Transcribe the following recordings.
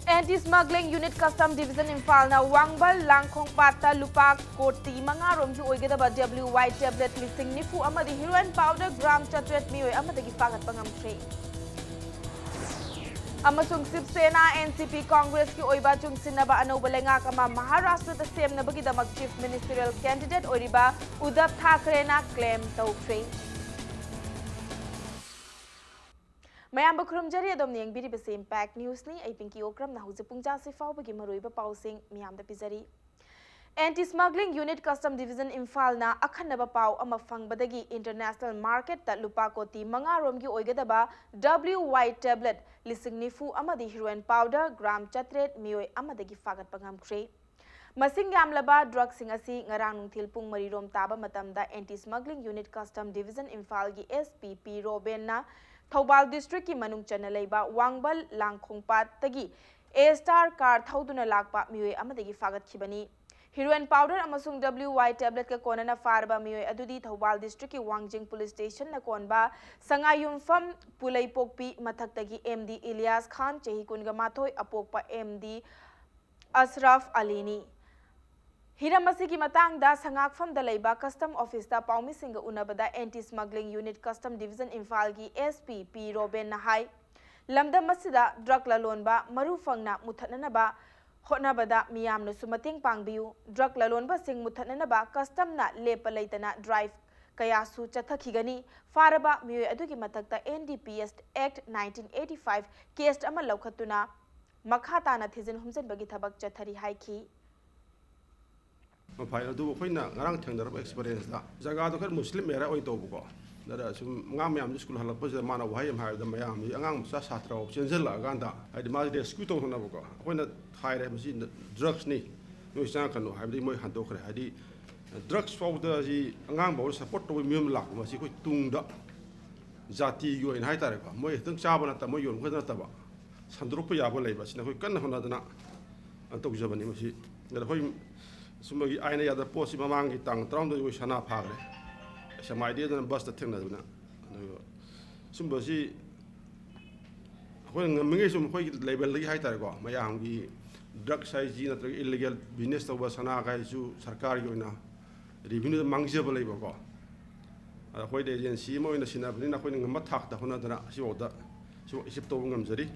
Anti-smuggling unit custom division Imphal na Wangbal Langkhong Pata Lupa Koti Mangarom ki oigedaba WY tablet listing nifu amadi heroin powder gram chatret mioi amadagi fagat pangamtre. Amasung Sipsena NCP Congress ki oiba chung sinaba anoba lengak ama Maharashtra ta semnabagi damak chief ministerial candidate oiriba Uddhav Thackeray na claim tawtre. Mayam bakrum jari adom ni biri base impact news ni ai pinki okram na huze pungja se faw bagi maroiba pausing miyam da pizari anti smuggling unit custom division Imphal na akhanaba paw ama fangbadagi international market ta lupa koti manga rom gi oigadaba WY tablet lising nifu amadi heroin powder gram chatret mioi amadagi fagat pangam kre masing yamlaba drug sing asi ngarang nungthil pung marirom taba matamda anti smuggling unit custom division Imphal gi SPP Roben na Thobal district ki manung chana leiba Wangbal Langkhongpat tagi A star car thauduna lakpa mioi amadagi fagat khibani heroin powder amasung WY tablet ka konana farba mioi adudi Thobal district ki Wangjing police station na konba sangayumfam pulai pokpi mathak tagi MD Ilyas Khan chehi kunga mathoi apokpa MD Asraf Alini Hiramasi ki matang da sangakfam da leiba custom office da paumi singa unabada anti smuggling unit custom division Imphal gi SPP Roben na hai lamda masida drug lalonba marufangna muthananaba hotnabada miyamna sumating pangbiu drug lalonba sing muthananaba custom na lepa leitana drive kayasu chathakigani faraba mioi adugi matakta NDPS Act 1985 case ama laukhatuna makhata na thizin humjan bagi thabak chathari haiki Mafai adu khoina ngarang thengdarab experience da jaga do khar muslim era oi tobuko dara sum ngam yam school halak pa mana wahai am haida mayam angang sa satra option jela ganda haidi ma rescue to hona buko khoina thaire masi drugs ni no isa kanu haidi moi han to khre haidi drugs for the ji angang bo support to mium lak masi khoi tungda jati yo in hai tare ko moi tung cha bana ta moi yon khona ta ba sandrup ya bo leiba sina khoi kan hona dana to jabani masi dara khoi Sumagi aina yada posi mamangi tang traum do sana phagre sama idea dan bus ta thengna duna sumbasi hoi ngamngi sum hoi level lagi hai tar ko mayam gi drug size ji natra illegal business to ba sana kai su sarkar gi na revenue mangje ba leiba ko hoi de agency mo ina sina bni na hoi ngam thak ta hona dana si oda so isip to ngam jari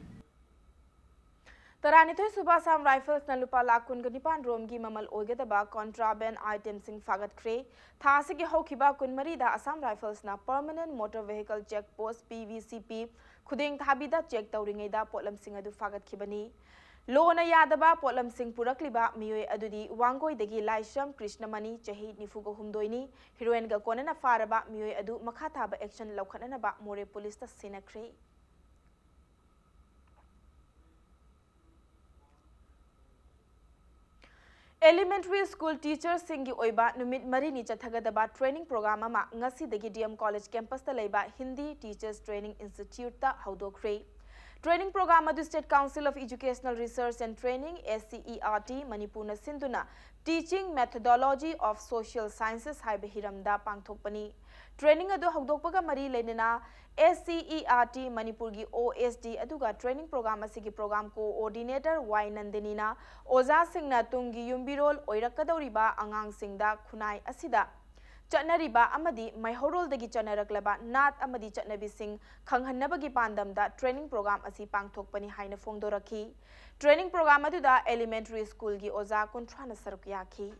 Taranithoi Subasam Rifles na lupa lakun ganipan romgi mamal oigedaba contraband items sing fagat kre thasigi hokiba kunmari da Assam Rifles na permanent motor vehicle check post PVCP khuding thabida check tawringai da potlam sing adu fagat khibani lona yadaba potlam sing purakliba mioi adudi wangoi degi laisham krishnamani chahi nifugo humdoini heroin ga konana faraba mioi adu makhatha ba action laukhanana ba more police ta sinakre Elementary school teachers singi oiba numit marini chathagadaba training program ama ngasi degi DM college campus ta leiba Hindi Teachers Training Institute ta haudokre training program adu State Council of Educational Research and Training SCERT Manipur na sinduna teaching methodology of social sciences haibe hiramda pangthokpani training adu haudokpaga mari lenena SCERT Manipur gi OSD aduga training program asigi program coordinator Y Nandini na oza singna tungi yumbirol oirakadoriba angang singda khunai asida Chanariba amadi maihorol dagi chanaraklaba nat amadi chanabi sing khanghanabagi pandamda training program asi pangthokpani haina phongdoraki training program aduda elementary school gi oza kuntrana sarukyaki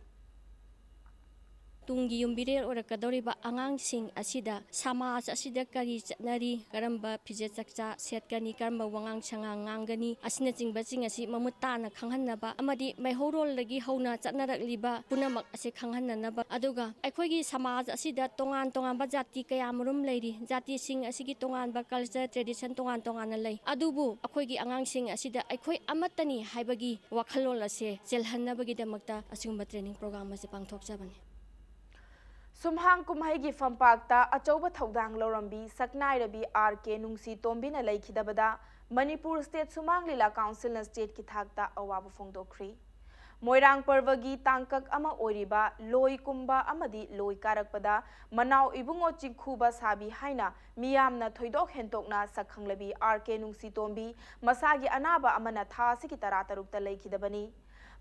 Tungi yumbirel orakadoriba angangsing asida samaj asida kari chatnari karamba phije chakcha setkani karamba wangang changang ngangani asina jingbaching asi mamutana khanghanaba amadi maihorol lagi hauna chatnarakliba punamak ase khanghananaba aduga aikhoigi samaj asida tongan ba jati kayamrum leiri jati sing asigi tongan ba culture tradition tongan na lei adubu akhoigi angangsing asida aikhoi amatani haibagi wakhalol ase chelhannabagi damakta asingba training program ase pangthokchabani Sumhang kumhaigi fampakta achauba thaudang lorambi saknai rabi RK nungsi tombina laikhidabada Manipur State Sumang Lila Council na state ki thakta awabu phongdokri Moirang Parvagi Tangkak ama oiriba loi kumba amadi loi karakpada manau ibungo chingkhuba sabi haina miyamna thoidok hentokna sakhanglabi RK Nungsitombi masagi anaba amana tha sigi taratarukta leikidabani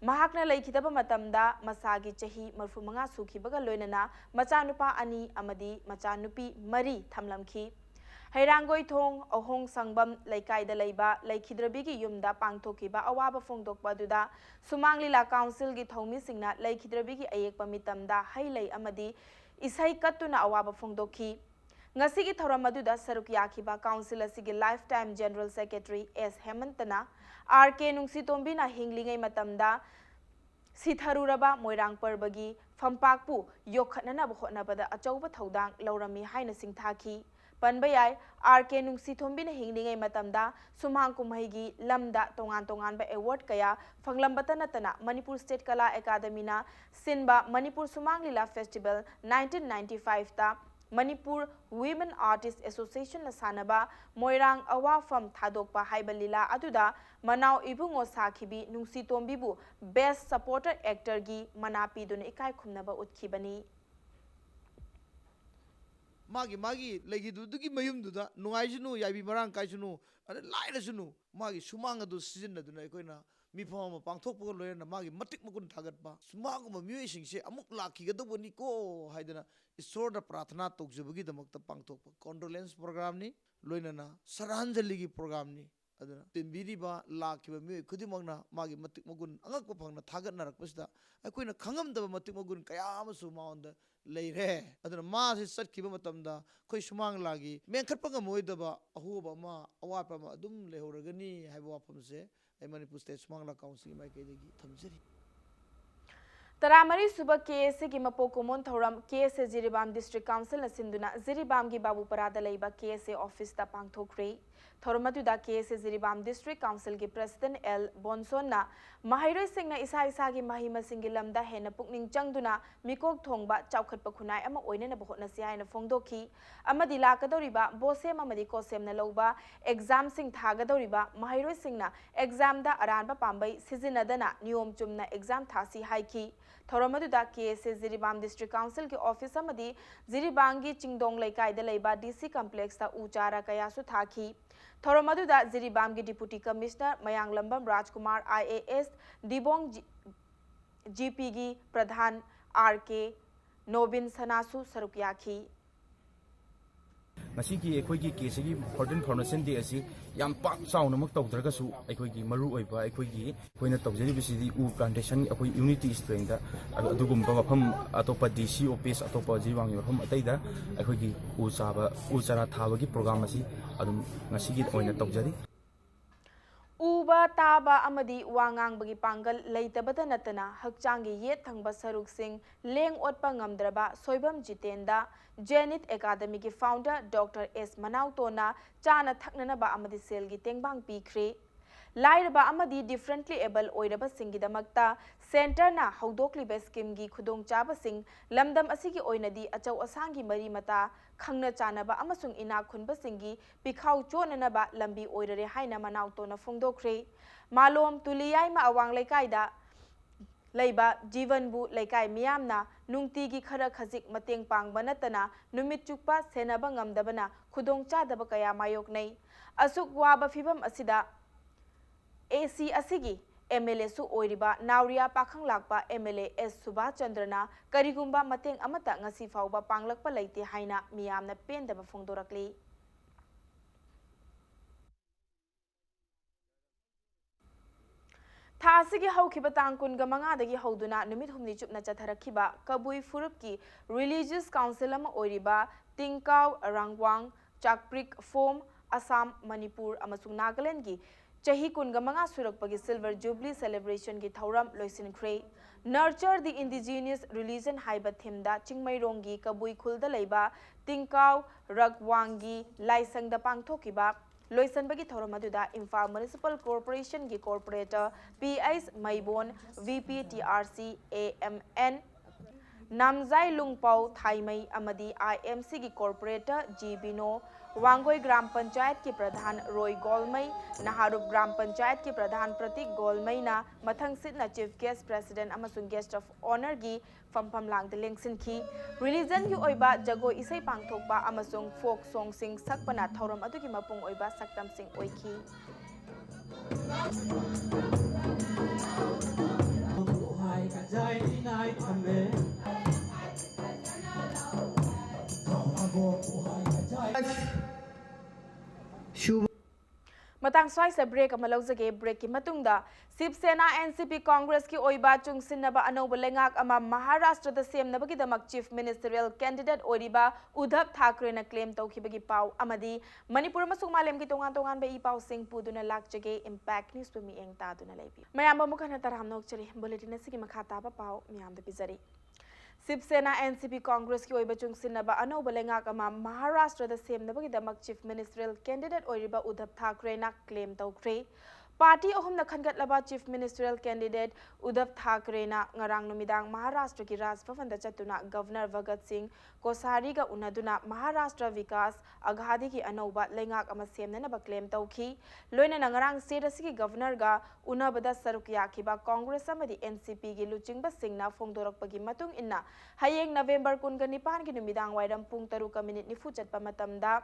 mahakna leikidaba matamda masagi chahi 35 sukhibaga loinana machanupa ani amadi machanupi mari thamlamki Hairangoi thong ahong sangbam laikai laiba laikhidrabigi yumda pangthokiba awaba phongdokpa duda sumang lila council gi thomi singna laikhidrabigi ayekpa mitamda hailai amadi isai katuna awaba phongdokhi ngasigi thoram aduda saruk yakhiba council asigi lifetime general secretary S Hemantana RK Nungsitombi na hinglingai matamda Sitharuraba Moirang Parbagi Fampakpu Yokhatnana Bhotnabada Achauba Thodang Laurami Haina Singthaki Panbayai RK Nungsitombi na hinglingai matamda Sumhang Kumhaigi Lamda Tongan ba award kaya Fanglambata natana Manipur State Kala Academy na Sinba Manipur Sumang Lila Festival 1995 ta Manipur Women Artists Association na sanaba Moirang Awafam Thadokpa Haiba Lila aduda Manau Ibungo Sakhibi Nungsitombibu Best Supporter Actor gi Manapi duna ikai khumnaba utkibani magi legi dugi mayum duda nungaisunu yabi marang kaisunu ane lairasunu magi sumang adu season aduna koina mifam pangthokpa loyana magi matik makun thagatpa sumang ma miyoi se amuk lakhigadobani ko haidana isor प्रार्थना तौजबगी दमकता पांगथोप condolence program ni loinana saranjali gi program ni aduna timbiriba lakhiba mi khudimagna magi matik magun angakpa phangna thagatnarakpasida akoina khangamdaba matik magun kaya amasu maonda leire aduna ma se satkiba matamda khoi sumang lagi mengkhatpa ngamoidaba ahuba ma awapa ma adum lehoragani haiba wafamse ai Manipur State Sumangla Council mai kedagi thamjari Taramari Suba KS ki Mapokomon Thoram KS Jiribam District Council na Sinduna Jiribam gi Babu Parada Leiba KS office ta pangthokre Thoramatu da KS Jiribam District Council ki President L Bonson na Mahairoi Singh na isa gi mahima singilam da hena pukning changduna mikok thongba chaukhatpa khunai ama oine na bohot na siai na phongdoki amadi lakadoriba bosem amadi kosem na loba exam sing thagadoriba Mahairoi Singh na exam da aranba pambai sizinadana niyom chumna exam thasi haiki Thoramadu KS Jiribam District Council ki office amadi Jiribangi Chingdong Laikai da Leiba DC complex ta uchara kayasu thaki Thoramadu Jiribam ki Deputy Commissioner Mayang Lambam Rajkumar IAS Dibong GP gi Pradhan RK Nobin Sanasu Sarukyaki Masiki ekhoi case gi important information de asi yam pak chauna mak tawdraga su ekhoi gi maru oiba ekhoi gi koina tawjari bisidi u plantation ekhoi unity strength da adugum ba mafam atopa DC office atopa jiwang yorham ataida ekhoi gi u chara thaba gi program asi adum ngasigi oina tawjari Uba taba amadi wangang bagi panggal leitabata natana hakchangi yet thangba saruk sing leng otpa ngamdraba soibam jitenda Janet Academy ki founder Dr. S Manautona chana thaknana ba amadi sel gi tengbang pikre lairaba amadi differently able oiraba singidamakta center na haudokliba scheme gi khudong chaba sing lamdam asigi oinadi achau asangi mari mata khangna chanaba amasung ina khunba singi pikhau chonanaba lambi oirare haina Manautona phongdokre malom tuliyai ma awang laikaida Leiba Jivanbu Laikai Miyamna Nungtigi Khara Khajik Mateng Pangba natana Numit Chukpa Senaba Ngamdabana Khudong Chadaba Kaya Mayoknai Asuk Waba Fibam Asida AC Asigi MLA su oiriba Nauria Pakhang Lakpa MLA S Subha Chandrana Karigumba Mateng Amata Ngasi Fauba Panglakpa Laite Haina Miyamna Pendaba Phongdorakli Thasigi haukiba tangkun gamanga dagi hauduna numit humni chupna chatharakhiba kabui furupki religious council ama oiriba tingkaw rangwang chakprik form Assam Manipur amasung Nagaland gi chahi kun gamanga surakpagi silver jubilee celebration gi thauram loisinkhre nurture the indigenous religion haiba themda chingmairong gi kabui khulda leiba tingkaw ragwang gi laisangda pangthokiba Loisanbagi Thoramadуда Imphal Municipal Corporation gi Corporator PIs Maibon VPTRC AMN Namzai Lungpau Thaimai Amadi IMC gi Corporator G Bino वांगोई ग्राम पंचायत के प्रधान रोय गोलमई नहारुप ग्राम पंचायत के प्रधान प्रतीक गोलमई ना मथंग सिटना chief guest president अमसुंग guest of honour की फमफम लांग लेंगसिन की रिलीजन की ओइबा जगो इसै पांगथोकबा अमसुंग फोक सॉन्ग सिंग सकपना थौरम अदुगी मपुंग ओइबा सक्तम सिंग ओइकी मतंग स्वाई से ब्रेक अमा लौजगे ब्रेक की मतुंगदा शिवसेना एनसीपी कांग्रेस की ओइबा चुंगसिनबा अनौब लेंगाक अमा महाराष्ट्र द सेमनबगीदमक चीफ मिनिस्टरियल कैंडिडेट ओरिबा उद्धव ठाकरे न क्लेम तौखिबगी पाव अमदी मणिपुर अमसुंग मालेम की तोंगान तोंगान बे पाव सिंग पुदुना लाकजगे इम्पैक्ट न्यूज पे मिएंग तादुना लेबी मयाम मुखना तराम नोकचरी बुलेटिन सिगी मखा ताबा पाव मियाम द पिजरी शिवसेना एनसीपी कांग्रेस की ओइबा चुंगसिनबा अनौब लेंगाक अमा महाराष्ट्र द सेमनबगीदमक चीफ मिनिस्टरियल कैंडिडेट ओरिबा उद्धव ठाकरे न क्लेम तौखरे पार्टी अहुमना खनगतलबा chief ministerial candidate Uddhav Thackeray ना ngarang numidang महाराष्ट्र की राज भवन दा चतुना गवर्नर भगत सिंह कोसारी गा उनदुना महाराष्ट्र विकास अघादी की अनौबा लेंगाक अमा सेमननबा क्लेम तौखी लोइना ngarang स्टेट असि गवर्नर गा उनबदा सरुक याखिबा कांग्रेस अमदी एनसीपी की लुचिंगबा सिंगना फोंदोरकपगी मतुंग इन्ना हयेंग नवेंबर 29 की नुमिदांग वाइरम पुंग 3:09 चटपा मतमदा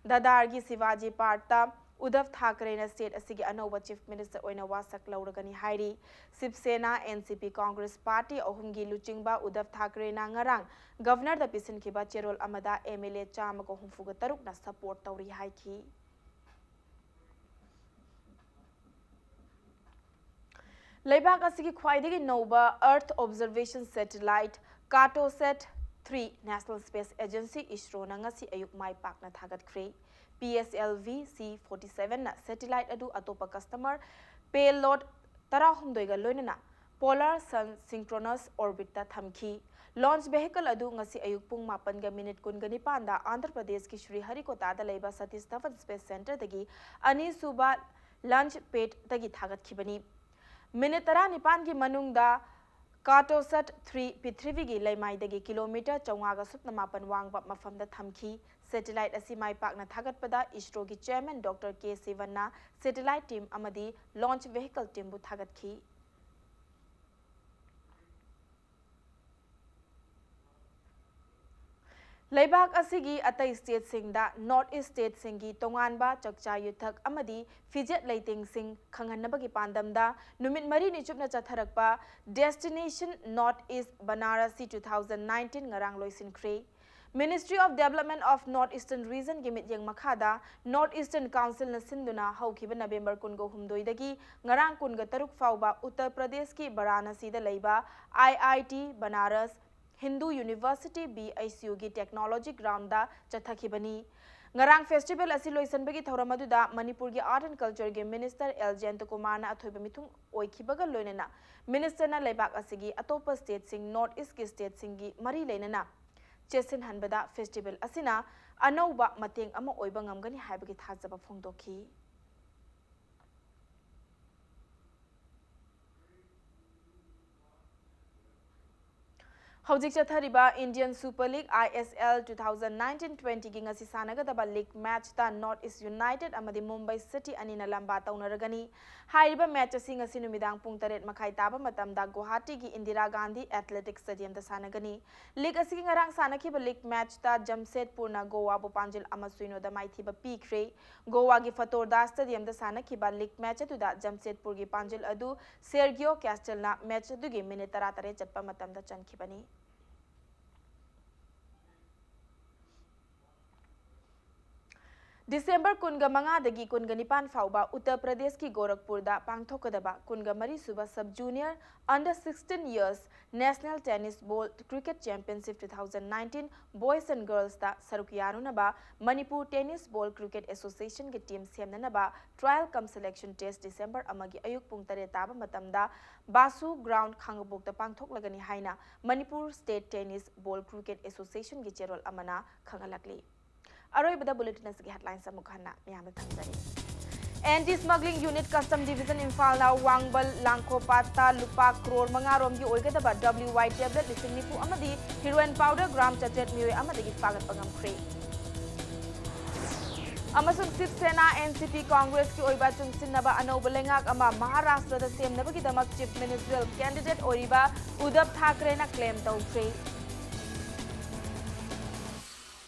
दादार की शिवाजी पार्टा उद्धव ठाकरे ने स्टेट असि अनौब चीफ मिनिस्टर ओइना वासक लौरगनी हाइरी शिवसेना एनसीपी कांग्रेस पार्टी अहुमगी लुचिंगबा उद्धव ठाकरे ना ngarang गवर्नर द पिसिनखिबा चेरोल अमदा एमएलए चामको हुमफुग तरुक ना सपोर्ट तौरी हाइकी लेबाक असि ख्वाइदगी नौबा earth observation satellite Cartosat 3 national space agency ISRO ना ngasi ayuk mai pakna thagatkhre PSLV C47 na satellite adu atopa customer payload tarahumdoi ga loinana polar sun synchronous orbit ta thamki launch vehicle adu ngasi ayuk pung 8:19 da Andhra Pradesh ki Shri Harikota da leiba Satish Dhawan Space Center dagi ani suba launch pad dagi thagat khibani minute 19 ki manungda Cartosat 3 पृथ्वी की लैमाइदगी kilometre 4.8 वांगबा मफमदा थमखी satellite असि माइ पाकना थागतपदा इसरो की chairman doctor K सिवन्ना satellite team अमदी launch vehicle team बु थागतखी लेबाक असिगी अतै स्टेट सिंगदा नॉर्थ ईस्ट स्टेट सिंगी तोंगानबा चकचा युथक अमदी फिजेट लेटिंग सिंग खंगहनबगी पांदमदा नुमित मरी निचुपना चथरकपा डेस्टिनेशन नॉर्थ ईस्ट बनारसी 2019 ngarang loisinkhre Ministry of Development of North Eastern Region की मित्यंग मखादा North Eastern Council न सिंधुना हौखिबा नवेंबर 19 दगी ngarang 13 फाउबा उत्तर प्रदेश की वाराणसी दा लेबा IIT Banaras Hindu university BICU की टेक्नोलॉजी ग्राउंड दा चथखिबनी ngarang फेस्टिवल असि लोइसनबगी थौरम अदुदा मणिपुर की आर्ट एंड कल्चर के मिनिस्टर एल जयंत कुमार ना अथोइबा मिथुंग ओइखिबगा लोइनना मिनिस्टर ना लेबाक असिगी अतोप स्टेट सिंग नॉर्थ ईस्ट की स्टेट सिंगी मरी लेनना चेसिन हनबदा फेस्टिवल असिना अनौबा मतेंग अमा ओइबा ngamgani हाइबगी थाजबा फोंदोखी हौजिक चथरिबा इंडियन सुपर लीग ISL 2019-20 की ngasi sanagada लीग मैच ता नॉर्थ ईस्ट यूनाइटेड अमदी मुंबई सिटी अनिना लंबा तौनरगनी हाइरिबा मैच असि ngasi नुमिदांग पुंग 8 मखाई ताबा मतमदा गुवाहाटी की इंदिरा गांधी एथलेटिक स्टेडियम दा सानगनी लीग असि ngarang sanakhiba लीग मैच ता जमशेदपुर ना गोवा बु पांजिल अमसुइनो दा माइथिबा पीख्रे गोवा की फतोरदा स्टेडियम दा सानखिबा लीग मैच अदुदा जमशेदपुर की पांजिल अदु सेर्गियो कैस्टल ना मैच अदुगी मिनिट 13 चटपा मतमदा चनखिबनी December 15 फाउबा उत्तर प्रदेश की गोरखपुर दा पांगथोकदबा 14 सुबह sub junior under 16 years national tennis ball cricket championship 2019 boys and girls दा सरुक यारुनबा Manipur tennis ball cricket association की टीम सेमननबा ट्रायल कम सिलेक्शन टेस्ट दिसंबर अमगी अयुक पुंग 3 ताबा मतमदा बासु ग्राउंड खांगबोक दा पांगथोकलगनी हाइना Manipur state tennis ball cricket association की चेरोल अमना खंगलकली अरोइबदा बुलेटिन असगी हेडलाइंस अमुखना मियाम थंजरी anti smuggling unit custom division Imphal ना वांगबल लांगखोपाता लुपा करोड़ मंगारोम की ओइगदबा WY टेबलेट लिसिंग निफु अमदी हीरोइन पाउडर ग्राम 8 मियोय अमदगी फागत पंगमख्रे अमसुंग शिवसेना एनसीपी कांग्रेस की ओइबा चुंगसिनबा अनौब लेंगाक अमा महाराष्ट्र दा सेमनबगी दमक चीफ मिनिस्ट्रियल कैंडिडेट ओरिबा उद्धव ठाकरे ना क्लेम तौख्रे